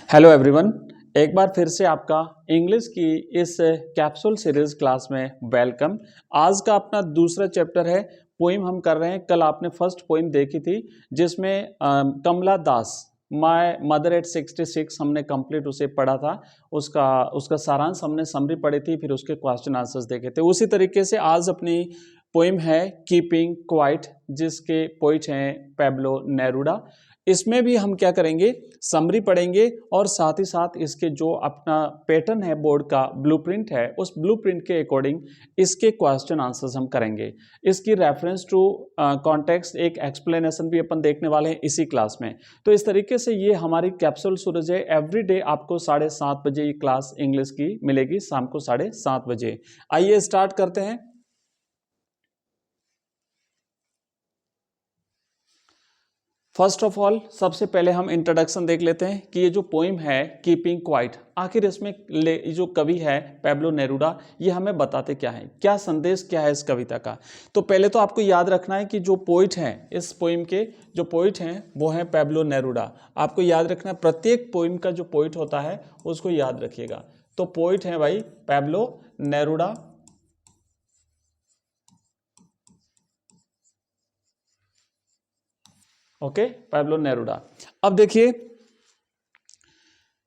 Hello everyone, एक बार फिर से आपका इंग्लिश की इस कैप्सूल सीरीज क्लास में वेलकम। आज का अपना दूसरा चैप्टर है, पोइम हम कर रहे हैं। कल आपने फर्स्ट पोइम देखी थी जिसमें कमला दास माय मदर एट 66 हमने कंप्लीट उसे पढ़ा था। उसका सारांश हमने समरी पढ़ी थी, फिर उसके क्वेश्चन आंसर्स देखे थे। उसी तरीके से आज अपनी पोइम है कीपिंग क्वाइट, जिसके पोइट हैं पैब्लो नेरूडा। इसमें भी हम क्या करेंगे, समरी पढ़ेंगे और साथ ही साथ इसके जो अपना पैटर्न है, बोर्ड का ब्लूप्रिंट है, उस ब्लूप्रिंट के अकॉर्डिंग इसके क्वेश्चन आंसर्स हम करेंगे। इसकी रेफरेंस टू कॉन्टेक्स्ट एक एक्सप्लेनेशन भी अपन देखने वाले हैं इसी क्लास में। तो इस तरीके से ये हमारी कैप्सूल सीरीज है। एवरीडे आपको 7:30 बजे ये क्लास इंग्लिश की मिलेगी, शाम को 7:30 बजे। आइए स्टार्ट करते हैं। फर्स्ट ऑफ ऑल सबसे पहले हम इंट्रोडक्शन देख लेते हैं कि ये जो पोइम है कीपिंग क्वाइट, आखिर इसमें जो कवि है पैब्लो नेरूडा, ये हमें बताते क्या है, क्या संदेश क्या है इस कविता का। तो पहले तो आपको याद रखना है कि जो पोइट हैं, इस पोइम के जो पोइट हैं वो हैं पैब्लो नेरूडा। आपको याद रखना है, प्रत्येक पोइम का जो पोइट होता है उसको याद रखिएगा। तो पोइट है भाई Pablo Neruda. Okay, Pablo Neruda. अब देखिए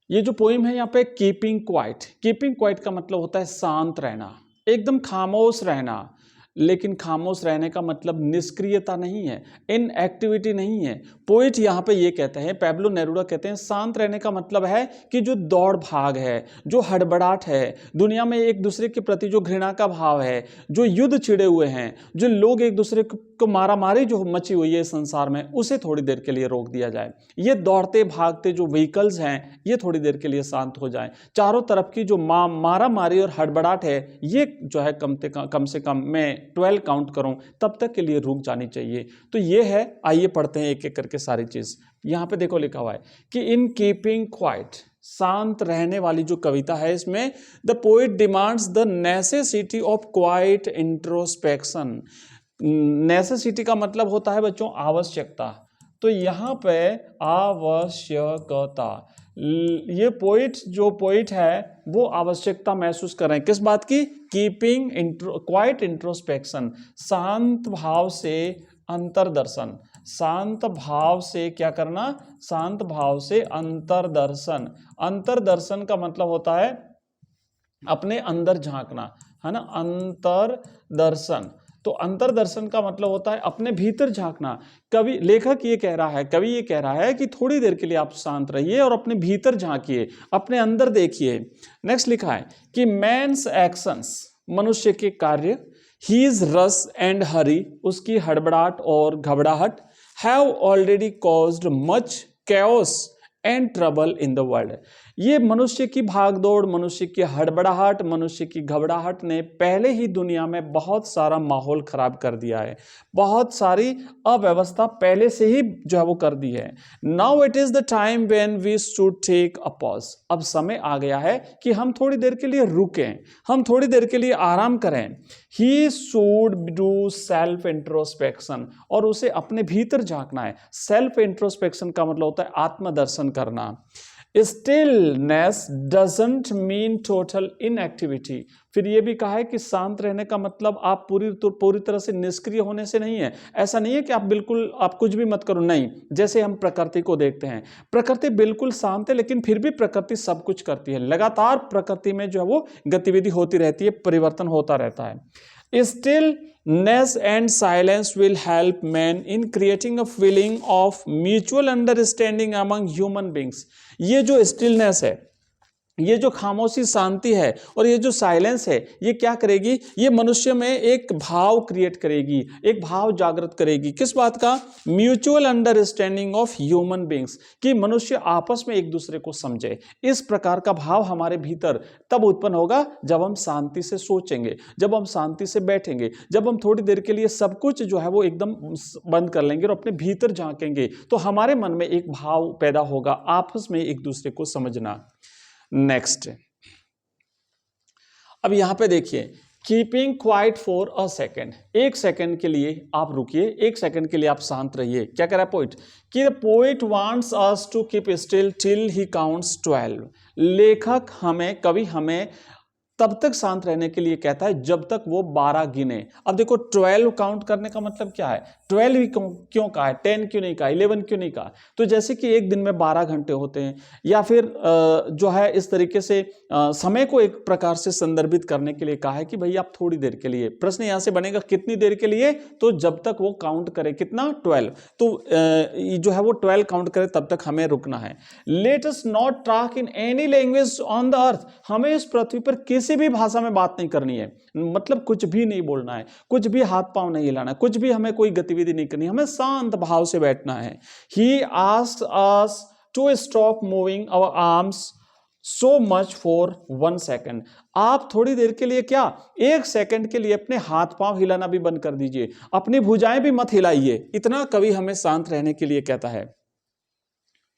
ये जो पोइम है यहाँ पे कीपिंग क्वाइट, कीपिंग क्वाइट का मतलब होता है शांत रहना, एकदम खामोश रहना। लेकिन खामोश रहने का मतलब निष्क्रियता नहीं है, इनएक्टिविटी नहीं है। पोइट यहाँ पे ये कहते हैं, पैब्लो नेरूडा कहते हैं, शांत रहने का मतलब है कि जो दौड़ भाग है, जो हड़बड़ाहट है, दुनिया में एक दूसरे के प्रति जो घृणा का भाव है, जो युद्ध छिड़े हुए हैं, जो लोग एक दूसरे को मारामारी जो मची हुई है संसार में, उसे थोड़ी देर के लिए रोक दिया जाए। ये दौड़ते भागते जो व्हीकल्स हैं, ये थोड़ी देर के लिए शांत हो जाएं। चारों तरफ की जो मारामारी और हड़बड़ाहट है, ये जो है कम से कम मैं 12 काउंट करूं तब तक के लिए रुक जानी चाहिए। तो ये है, आइए पढ़ते हैं एक एक करके सारी चीज। यहां पे देखो लिखा हुआ है कि इन कीपिंग क्वाइट, शांत रहने वाली जो कविता है, इसमें the poet demands the necessity of quite introspection. Necessity का मतलब होता है बच्चों आवश्यकता। तो यहां पे आवश्यकता, ये पोइट जो पोइट है वो आवश्यकता महसूस कर रहे हैं किस बात की, कीपिंग क्वाइट इंट्रोस्पेक्शन, शांत भाव से अंतर्दर्शन। शांत भाव से क्या करना, शांत भाव से अंतर्दर्शन। अंतर्दर्शन का मतलब होता है अपने अंदर झांकना, है ना, अंतर्दर्शन। तो अंतर्दर्शन का मतलब होता है अपने भीतर झांकना। कवि लेखक ये कह रहा है, कवि ये कह रहा है कि थोड़ी देर के लिए आप शांत रहिए और अपने भीतर झांकिए, अपने अंदर देखिए। नेक्स्ट लिखा है कि मैन्स एक्शंस, मनुष्य के कार्य, हीज रश एंड हरी, उसकी हड़बड़ाहट और घबराहट, have already caused much chaos and trouble in the world. ये मनुष्य की भागदौड़, मनुष्य की हड़बड़ाहट, मनुष्य की घबराहट ने पहले ही दुनिया में बहुत सारा माहौल खराब कर दिया है, बहुत सारी अव्यवस्था पहले से ही जो है वो कर दी है। Now it is the time when we should take a pause. अब समय आ गया है कि हम थोड़ी देर के लिए रुकें, हम थोड़ी देर के लिए आराम करें। He should do self introspection, और उसे अपने भीतर झांकना है। सेल्फ इंट्रोस्पेक्शन का मतलब होता है आत्मदर्शन करना। Stillness doesn't mean total inactivity. फिर यह भी कहा है कि शांत रहने का मतलब आप पूरी तरह से निष्क्रिय होने से नहीं है। ऐसा नहीं है कि आप कुछ भी मत करो, नहीं। जैसे हम प्रकृति को देखते हैं, प्रकृति बिल्कुल शांत है, लेकिन फिर भी प्रकृति सब कुछ करती है। लगातार प्रकृति में जो है वो गतिविधि होती रहती है, परिवर्तन होता रहता है। Stillness and silence will help man in creating a feeling of mutual understanding among human beings. ये जो stillness है, ये जो खामोशी शांति है और ये जो साइलेंस है, ये क्या करेगी, ये मनुष्य में एक भाव क्रिएट करेगी, एक भाव जागृत करेगी। किस बात का, mutual understanding of human beings, कि मनुष्य आपस में एक दूसरे को समझे। इस प्रकार का भाव हमारे भीतर तब उत्पन्न होगा जब हम शांति से सोचेंगे, जब हम शांति से बैठेंगे, जब हम थोड़ी देर के लिए सब कुछ जो है वो एकदम बंद कर लेंगे और अपने भीतर झांकेंगे, तो हमारे मन में एक भाव पैदा होगा, आपस में एक दूसरे को समझना। नेक्स्ट, अब यहां पे देखिए keeping quiet for a second, एक सेकेंड के लिए आप रुकिए, एक सेकेंड के लिए आप शांत रहिए। क्या कह रहा है पोइट कि the poet wants us to keep still till he counts 12। लेखक हमें, कवि हमें तब तक शांत रहने के लिए कहता है जब तक वो 12 गिने। अब देखो 12 काउंट करने का मतलब क्या है, 12 ही क्यों कहा है, 10 क्यों नहीं कहा, 11 क्यों नहीं कहा। तो जैसे कि एक दिन में 12 घंटे होते हैं, या फिर जो है इस तरीके से समय को एक प्रकार से संदर्भित करने के लिए कहा है कि भाई आप थोड़ी देर के लिए, प्रश्न यहां से बनेगा कितनी देर के लिए, तो जब तक वो काउंट करे कितना, 12। तो जो है वो 12 काउंट करे तब तक हमें रुकना है। Let us not talk in any language on the earth, हमें इस पृथ्वी पर किसी भी भाषा में बात नहीं करनी है, मतलब कुछ भी नहीं बोलना है, कुछ भी हाथ पांव नहीं हिलाना है, कुछ भी हमें कोई गतिविधि नहीं करनी, हमें शांत भाव से बैठना है। He asked us to stop moving our arms so much for 1 second. आप थोड़ी देर के लिए क्या, 1 सेकेंड के लिए अपने हाथ पांव हिलाना भी बंद कर दीजिए, अपनी भुजाएं भी मत हिलाइए। इतना कवि हमें शांत रहने के लिए कहता है।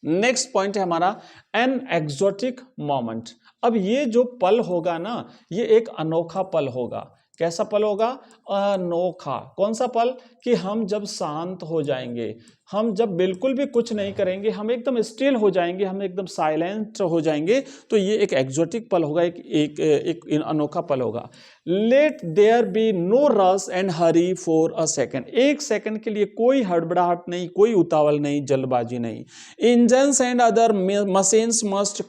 नेक्स्ट पॉइंट है हमारा एन एक्सोटिक मोमेंट। अब ये जो पल होगा ना, ये एक अनोखा पल होगा। कैसा पल होगा, अनोखा। कौन सा पल, कि हम जब शांत हो जाएंगे, हम जब बिल्कुल भी कुछ नहीं करेंगे, हम एकदम स्टिल हो जाएंगे, हम एकदम साइलेंट हो जाएंगे, तो ये एक एक्सोटिक पल होगा, एक अनोखा पल होगा। Let there be no rush and hurry for a second, 1 second के लिए कोई हड़बड़ाहट नहीं, कोई उतावल नहीं, जल्दबाजी नहीं। Engines and other machines must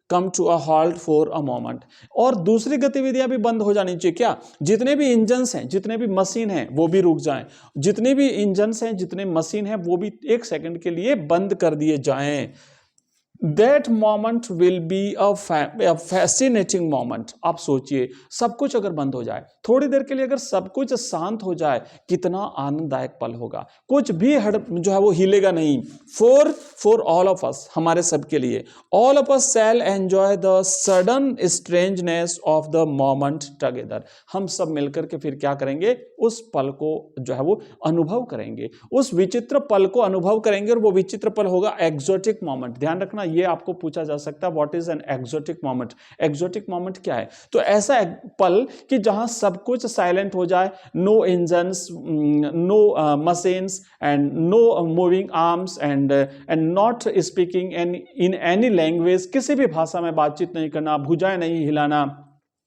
come to a halt for a moment, और दूसरी गतिविधियां भी बंद हो जानी चाहिए। क्या, जितने भी इंजन्स हैं, जितने भी मशीन हैं, वो भी रुक जाएं, जितने भी इंजन्स हैं, जितने मशीन हैं, वो भी 1 सेकंड के लिए बंद कर दिए जाएं। That moment will be a fascinating moment। आप सोचिए सब कुछ अगर बंद हो जाए, थोड़ी देर के लिए अगर सब कुछ शांत हो जाए, कितना आनंददायक पल होगा, कुछ भी जो है वो हिलेगा नहीं। फॉर ऑल ऑफ अस, हमारे सब के लिए, all of us shall enjoy the sudden strangeness of the moment together. हम सब मिलकर के फिर क्या करेंगे, उस पल को जो है वो अनुभव करेंगे, उस विचित्र पल को अनुभव करेंगे, और वो विचित्र पल होगा एक्सोटिक मोमेंट। ध्यान रखना, ये आपको पूछा जा सकता है, what is an exotic moment. Exotic moment क्या है, तो ऐसा पल कि जहां सब कुछ साइलेंट हो जाए, no engines, no machines and no moving arms and not speaking in any language, किसी भी भाषा में बातचीत नहीं करना, भुजाएं नहीं हिलाना,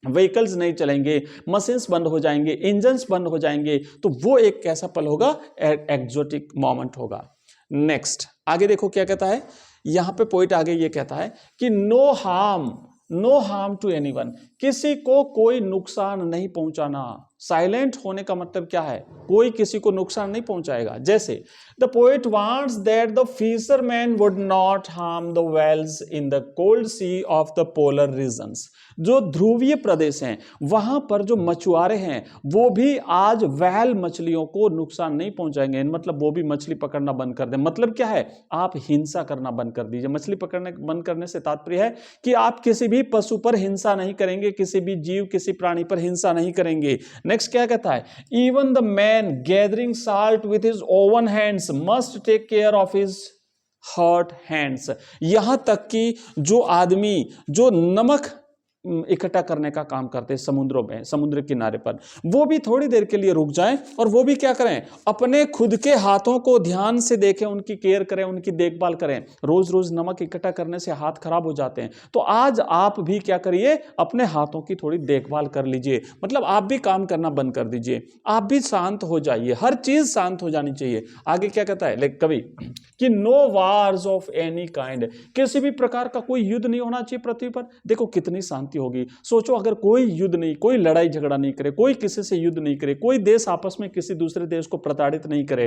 व्हीकल्स नहीं चलेंगे, मशीन्स बंद हो जाएंगे, इंजन्स बंद हो जाएंगे, तो वो एक कैसा पल होगा, एक्सोटिक मोमेंट होगा। नेक्स्ट आगे देखो क्या कहता है, यहां पे पॉइंट आगे ये कहता है कि नो हार्म टू एनीवन, किसी को कोई नुकसान नहीं पहुंचाना। साइलेंट होने का मतलब क्या है, कोई किसी को नुकसान नहीं पहुंचाएगा। जैसे the poet wants that the fisherman would not harm the whales in the cold sea of the polar regions. जो ध्रुवीय प्रदेश हैं वहां पर जो मछुआरे हैं वो भी आज वैल मछलियों को नुकसान नहीं पहुंचाएंगे, मतलब वो भी मछली पकड़ना बंद कर दें। मतलब क्या है, आप हिंसा करना बंद कर दीजिए। मछली पकड़ने बंद करने से तात्पर्य है कि आप किसी भी पशु पर हिंसा नहीं करेंगे, किसी भी जीव, किसी प्राणी पर हिंसा नहीं करेंगे। नेक्स्ट क्या कहता है, even the man gathering salt with his own hands must take care of his hurt hands. यहां तक कि जो आदमी जो नमक इकट्ठा करने का काम करते हैं समुद्रों में, समुद्र किनारे पर, वो भी थोड़ी देर के लिए रुक जाएं और वो भी क्या करें, अपने खुद के हाथों को ध्यान से देखें, उनकी केयर करें, उनकी देखभाल करें। रोज रोज नमक इकट्ठा करने से हाथ खराब हो जाते हैं, तो आज आप भी क्या करिए, अपने हाथों की थोड़ी देखभाल कर लीजिए, मतलब आप भी काम करना बंद कर दीजिए, आप भी शांत हो जाइए, हर चीज शांत हो जानी चाहिए। आगे क्या कहता है कवि कि no wars of any kind, किसी भी प्रकार का कोई युद्ध नहीं होना चाहिए पृथ्वी पर। देखो कितनी शांति होगी, सोचो अगर कोई युद्ध नहीं, कोई लड़ाई झगड़ा नहीं करे, कोई किसी से युद्ध नहीं करे, कोई देश आपस में किसी दूसरे देश को प्रताड़ित नहीं करे,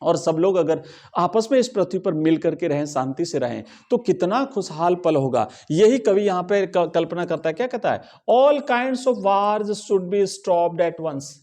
और सब लोग अगर आपस में इस पृथ्वी पर मिल करके रहें, शांति से रहें, तो कितना खुशहाल पल होगा। यही कवि यहां पे कल्पना करता है। क्या कहता है, all kinds of wars should be stopped at once,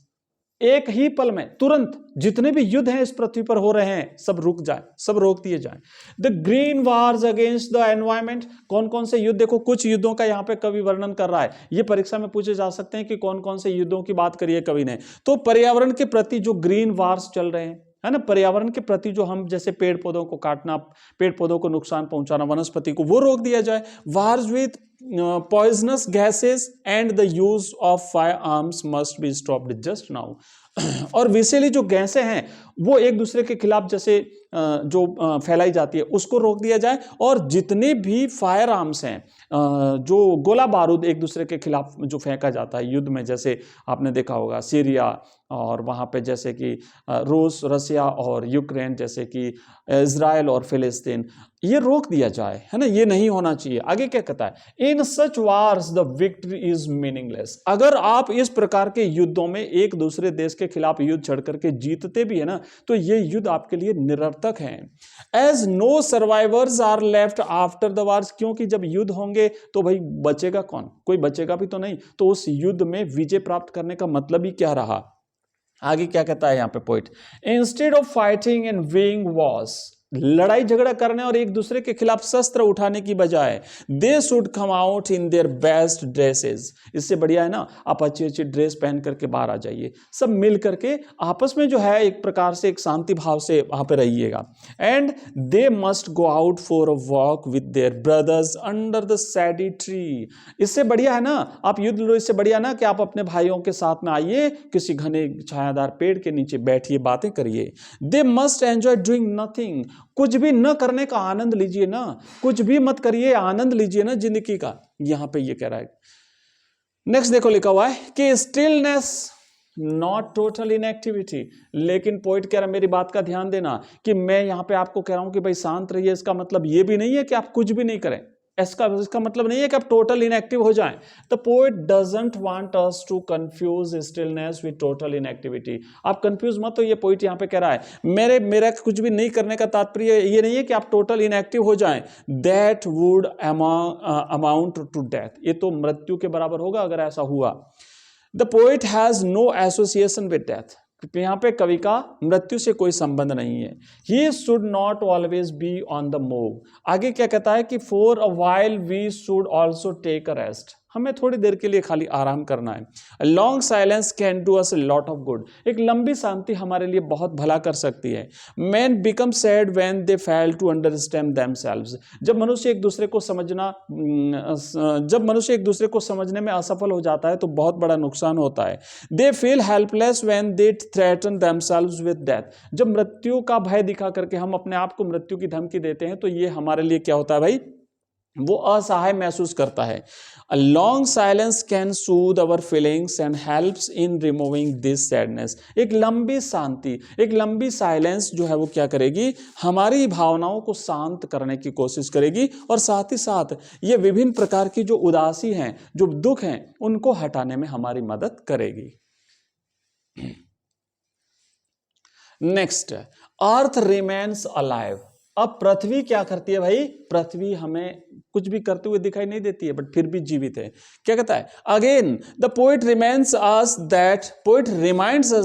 एक ही पल में तुरंत जितने भी युद्ध हैं इस पृथ्वी पर हो रहे हैं सब रुक जाए, सब रोक दिए जाएं। The green wars against the environment, कौन कौन से युद्ध, देखो कुछ युद्धों का यहां पे कवि वर्णन कर रहा है। ये परीक्षा में पूछे जा सकते हैं कि कौन कौन से युद्धों की बात करिए कवि ने, तो पर्यावरण के प्रति जो ग्रीन वार्स चल रहे हैं, है ना, पर्यावरण के प्रति जो हम जैसे पेड़ पौधों को काटना, पेड़ पौधों को नुकसान पहुंचाना, वनस्पति को, वो रोक दिया जाए। Wars with poisonous gases and the use of firearms must be stopped just now. और विषैली जो गैसें हैं वो एक दूसरे के खिलाफ जैसे जो फैलाई जाती है उसको रोक दिया जाए, और जितने भी फायर आर्म्स हैं, जो गोला बारूद एक दूसरे के खिलाफ जो फेंका जाता है युद्ध में, जैसे आपने देखा होगा सीरिया और वहाँ पे जैसे कि रूस, रसिया और यूक्रेन, जैसे कि इजराइल और फिलिस्तीन, ये रोक दिया जाए, है ना, ये नहीं होना चाहिए। आगे क्या कहता है, in such wars the victory is meaningless. अगर आप इस प्रकार के युद्धों में एक दूसरे देश के खिलाफ युद्ध छड़ करके जीतते भी है ना, तो ये युद्ध आपके लिए निरर्थक है। As no survivors are left after the wars, क्योंकि जब युद्ध होंगे तो भाई बचेगा कौन, कोई बचेगा भी तो नहीं, तो उस युद्ध में विजय प्राप्त करने का मतलब ही क्या रहा। आगे क्या कहता है यहाँ पे poet, instead of fighting and winning Wars, लड़ाई झगड़ा करने और एक दूसरे के खिलाफ शस्त्र उठाने की बजाय they should come out in their best dresses, इससे बढ़िया है ना आप अच्छी अच्छी ड्रेस पहन करके बाहर आ जाइए, सब मिल करके आपस में जो है एक प्रकार से एक शांति भाव से वहां पे रहिएगा। And they must go out for a walk with their brothers under the सैडी tree, इससे बढ़िया है ना आप युद्ध लो, इससे बढ़िया ना कि आप अपने भाइयों के साथ में आइए, किसी घने छायादार पेड़ के नीचे बैठिए, बातें करिए। They must enjoy doing nothing, कुछ भी न करने का आनंद लीजिए ना, कुछ भी मत करिए, आनंद लीजिए ना जिंदगी का, यहां पे ये कह रहा है। नेक्स्ट देखो लिखा हुआ है कि स्टिलनेस नॉट टोटल इनएक्टिविटी, लेकिन पोइट कह रहा है मेरी बात का ध्यान देना कि मैं यहां पे आपको कह रहा हूं कि भाई शांत रहिए, इसका मतलब ये भी नहीं है कि आप कुछ भी नहीं करें, इसका मतलब नहीं है कि आप टोटल इनएक्टिव हो जाएं। The poet doesn't want us to confuse stillness with total inactivity, आप कंफ्यूज मत हो, ये पोएट यहां पे कह रहा है मेरा कुछ भी नहीं करने का तात्पर्य ये नहीं है कि आप टोटल इनएक्टिव हो जाएं, that would amount to death, ये तो मृत्यु के बराबर होगा अगर ऐसा हुआ। The poet has no association with death, यहां पे कवि का मृत्यु से कोई संबंध नहीं है। He should not always be on the move, आगे क्या कहता है कि for a while we should also take a rest, हमें थोड़ी देर के लिए खाली आराम करना है। Long silence can do us lot of good, एक लंबी शांति हमारे लिए बहुत भला कर सकती है। Man become sad when they fail to understand themselves, जब मनुष्य एक दूसरे को समझने में असफल हो जाता है तो बहुत बड़ा नुकसान होता है। They feel helpless when they threaten themselves with death, जब मृत्यु का भय दिखा करके हम अपने आप को मृत्यु की धमकी देते हैं तो ये हमारे लिए क्या होता है भाई, वो असहाय महसूस करता है। A long silence can soothe our feelings and helps in removing this sadness, एक लंबी शांति, एक लंबी साइलेंस जो है वो क्या करेगी, हमारी भावनाओं को शांत करने की कोशिश करेगी, और साथ ही साथ ये विभिन्न प्रकार की जो उदासी हैं, जो दुख हैं, उनको हटाने में हमारी मदद करेगी। नेक्स्ट, अर्थ रिमेन्स अलाइव, अब पृथ्वी क्या करती है भाई, पृथ्वी हमें कुछ भी करते हुए दिखाई नहीं देती है बट फिर भी जीवित है। क्या कहता है, again the poet reminds us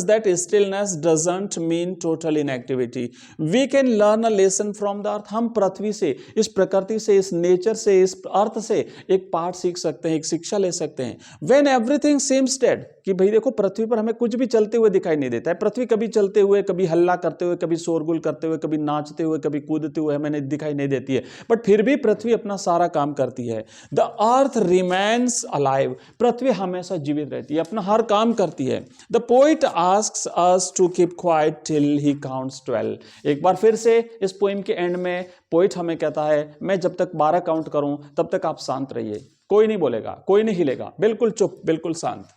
that stillness doesn't mean total inactivity, we can learn a lesson from the earth, हम पृथ्वी से, इस प्रकृति से, इस नेचर से, इस अर्थ से एक पाठ सीख सकते हैं, एक शिक्षा ले सकते हैं। व्हेन एवरीथिंग सीम्स डेड, कि भाई देखो पृथ्वी पर हमें कुछ भी चलते हुए दिखाई नहीं देता है, पृथ्वी कभी चलते हुए, कभी हल्ला करते हुए, कभी शोरगुल करते हुए, कभी नाचते हुए, कभी कूदते हुए हमें दिखाई नहीं देती है, बट फिर भी पृथ्वी अपना सारा काम करती है। द अर्थ रिमेन्स अलाइव, पृथ्वी हमेशा जीवित रहती है, अपना हर काम करती है। The poet asks us to keep quiet till he counts 12, एक बार फिर से इस पोइम के एंड में पोइट हमें कहता है मैं जब तक 12 काउंट करूं तब तक आप शांत रहिए, कोई नहीं बोलेगा, कोई नहीं हिलेगा, बिल्कुल चुप, बिल्कुल शांत।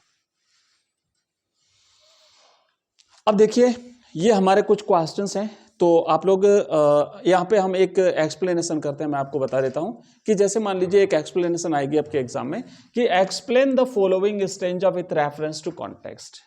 अब देखिए ये हमारे कुछ क्वेश्चंस हैं, तो आप लोग यहाँ पे हम एक एक्सप्लेनेशन करते हैं, मैं आपको बता देता हूँ कि जैसे मान लीजिए एक एक्सप्लेनेशन आएगी आपके एग्जाम में कि explain the following stanza with reference to context,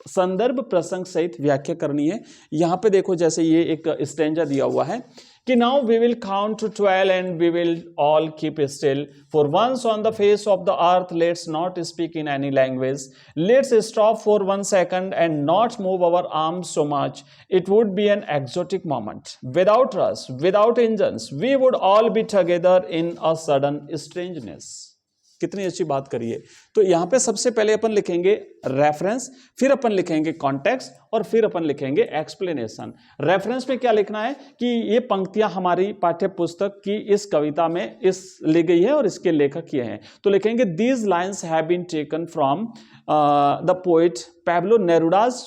संदर्भ प्रसंग सहित व्याख्या करनी है। यहाँ पे देखो जैसे ये एक स्टेंजा दिया हुआ है कि now we will count to 12 and we will all keep still for once on the face of the earth let's not speak in any language, let's stop for 1 second and not move our arms so much, it would be an exotic moment, without rush, without engines, we would all be together in a sudden strangeness. कितनी अच्छी बात करिए। तो यहाँ पे सबसे पहले अपन लिखेंगे रेफरेंस, फिर अपन लिखेंगे कॉन्टेक्स्ट और फिर अपन लिखेंगे एक्सप्लेनेशन। रेफरेंस पे क्या लिखना है कि ये पंक्तियां हमारी पाठ्य पुस्तक की इस कविता में इस ली गई है और इसके लेखक ये हैं, तो लिखेंगे these lines have been taken from the poet Pablo Neruda's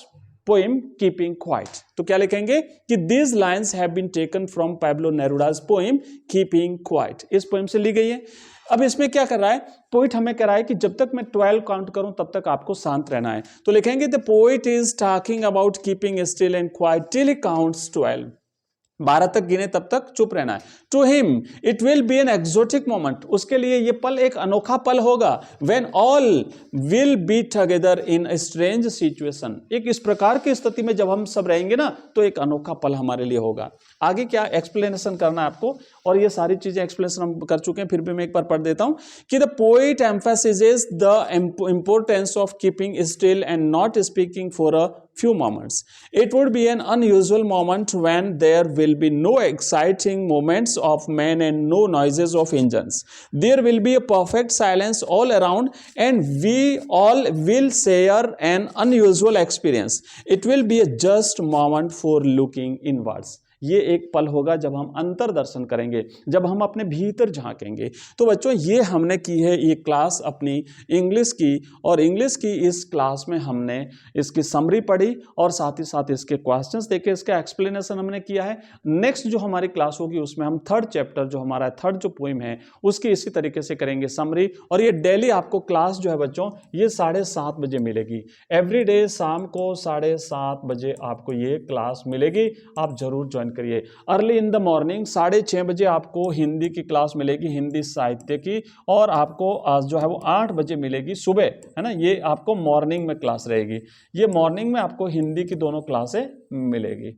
poem keeping quiet. तो क्या लिखेंगे कि these lines have been taken from Pablo Neruda's poem keeping quiet, इस पोएम से ली गई है। अब इसमें क्या कर रहा है, पोइट हमें कह रहा है कि जब तक मैं 12 काउंट करूं तब तक आपको शांत रहना है। तो लिखेंगे the poet is talking about keeping still and quiet till he counts 12, 12 तक गिने तब तक चुप रहना है। To him it will be an exotic moment, उसके लिए ये पल एक अनोखा पल होगा। When all will be together in a strange situation, एक इस प्रकार की स्थिति में जब हम सब रहेंगे ना तो एक अनोखा पल हमारे लिए होगा। आगे क्या एक्सप्लेनेशन करना है आपको, और ये सारी चीजें एक्सप्लेनेशन हम कर चुके हैं, फिर भी मैं एक बार पढ़ देता हूं कि the poet emphasises the importance of keeping still and not speaking for a few moments. It would be an unusual moment when there will be no exciting movements of men and no noises of engines. There will be a perfect silence all around and we all will share an unusual experience. It will be a just moment for looking inwards. ये एक पल होगा जब हम अंतर्दर्शन करेंगे, जब हम अपने भीतर झांकेंगे। तो बच्चों ये हमने की है ये क्लास अपनी इंग्लिश की, और इंग्लिश की इस क्लास में हमने इसकी समरी पढ़ी और साथ ही साथ इसके क्वेश्चंस देखे, इसका एक्सप्लेनेशन हमने किया है। नेक्स्ट जो हमारी क्लास होगी उसमें हम थर्ड चैप्टर जो हमारा थर्ड जो पोइम है उसकी इसी तरीके से करेंगे समरी। और ये डेली आपको क्लास जो है बच्चों ये 7:30 बजे मिलेगी, एवरीडे शाम को 7:30 बजे आपको ये क्लास मिलेगी। आप जरूर ज्वाइन करिए। अर्ली इन द मॉर्निंग 6:30 बजे आपको हिंदी की क्लास मिलेगी, हिंदी साहित्य की, और आपको आज जो है वो 8 बजे मिलेगी सुबह, है ना। ये आपको मॉर्निंग में क्लास रहेगी, ये मॉर्निंग में आपको हिंदी की दोनों क्लासें मिलेगी।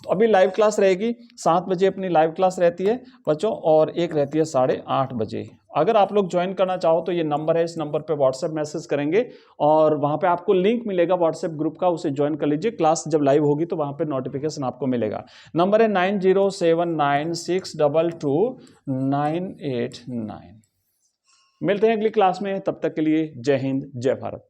तो अभी लाइव क्लास रहेगी 7 बजे अपनी लाइव क्लास रहती है बच्चों, और एक रहती है 8:30 बजे। अगर आप लोग ज्वाइन करना चाहो तो ये नंबर है, इस नंबर पे व्हाट्सएप मैसेज करेंगे और वहां पे आपको लिंक मिलेगा व्हाट्सएप ग्रुप का, उसे ज्वाइन कर लीजिए। क्लास जब लाइव होगी तो वहां पे नोटिफिकेशन आपको मिलेगा। नंबर है 9079622989। मिलते हैं अगली क्लास में, तब तक के लिए जय हिंद जय भारत।